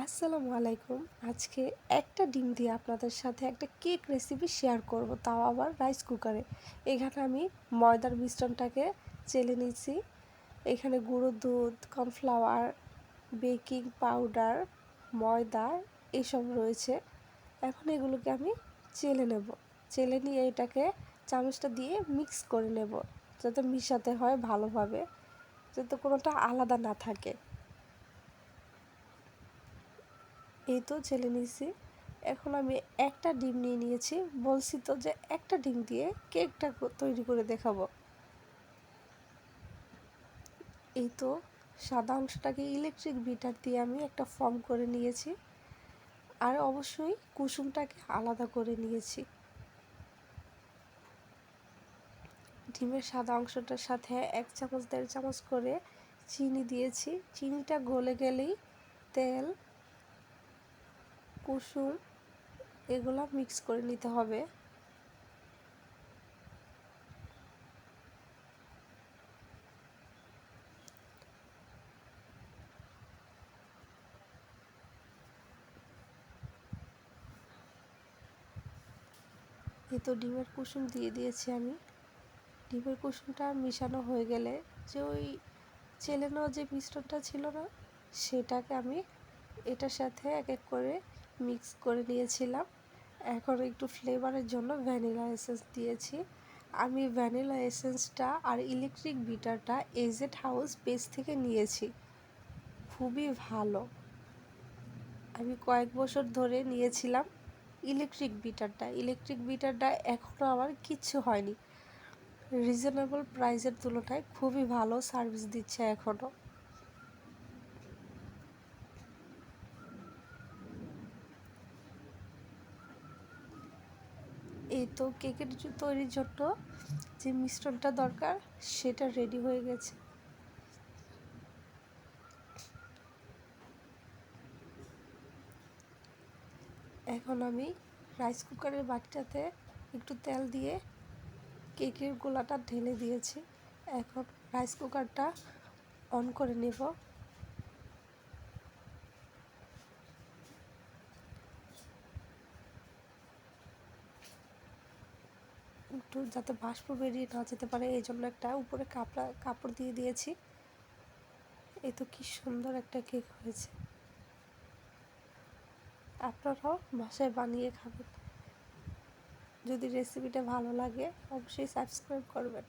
আসসালামু আলাইকুম। আজকে একটা ডিম দিয়ে আপনাদের সাথে একটা কেক রেসিপি শেয়ার করব, তাও আবার রাইস কুকারে। এখানে আমি ময়দার মিশ্রণটাকে চেলে নিয়েছি। এখানে গুঁড়ো দুধ, কর্নফ্লাওয়ার, বেকিং পাউডার, ময়দা এসব রয়েছে। এখন এগুলোকে আমি চেলে নেব। চেলে নিয়ে এটাকে চামচটা দিয়ে মিক্স করে নেব, যাতে মিশাতে হয় ভালোভাবে, যাতে কোনোটা আলাদা না থাকে। এই তো ছেলে নিয়েছি। এখন আমি একটা ডিম নিয়ে নিয়েছি। বলছি তো যে একটা ডিম দিয়ে কেকটা তৈরি করে দেখাবো। এই তো সাদা অংশটাকে ইলেকট্রিক বিটার দিয়ে আমি একটা ফর্ম করে নিয়েছি, আর অবশ্যই কুসুমটাকে আলাদা করে নিয়েছি। ডিমের সাদা অংশটার সাথে 1-1.5 চামচ করে চিনি দিয়েছি। চিনিটা গলে গেলেই তেল, কুসুম এগুলো মিক্স করে নিতে হবে। এই তো ডিমের কুসুম দিয়ে দিয়েছি আমি। ডিমের কুসুমটা মিশানো হয়ে গেলে যে ওই চেলেনো যে মিশ্রণটা ছিল না, সেটাকে আমি এটার সাথে এক এক করে মিক্স করে নিয়েছিলাম। এখন একটু ফ্লেভারের জন্য ভ্যানিলা এসেন্স দিয়েছি। আমি ভ্যানিলা এসেন্সটা আর ইলেকট্রিক বিটারটা এজেড হাউস পেজ থেকে নিয়েছি, খুবই ভালো। আমি কয়েক বছর ধরে নিয়েছিলাম ইলেকট্রিক বিটারটা এখনও আমার কিচ্ছু হয়নি। রিজনেবল প্রাইসের তুলনায় খুবই ভালো সার্ভিস দিচ্ছে এখনও। এই তো কেকের তৈরির জন্য যে মিশ্রণটা দরকার সেটা রেডি হয়ে গেছে। এখন আমি রাইস কুকারের বাটিটাতে একটু তেল দিয়ে কেকের গোলাটা ঢেলে দিয়েছি। এখন রাইস কুকারটা অন করে নেব। একটু যাতে বাষ্প বেরিয়ে না যেতে পারে এই জন্য একটা উপরে কাপড় দিয়ে দিয়েছি। এই তো কি সুন্দর একটা কেক হয়েছে। আপনারাও বাসায় বানিয়ে খাবেন। যদি রেসিপিটা ভালো লাগে অবশ্যই সাবস্ক্রাইব করবেন।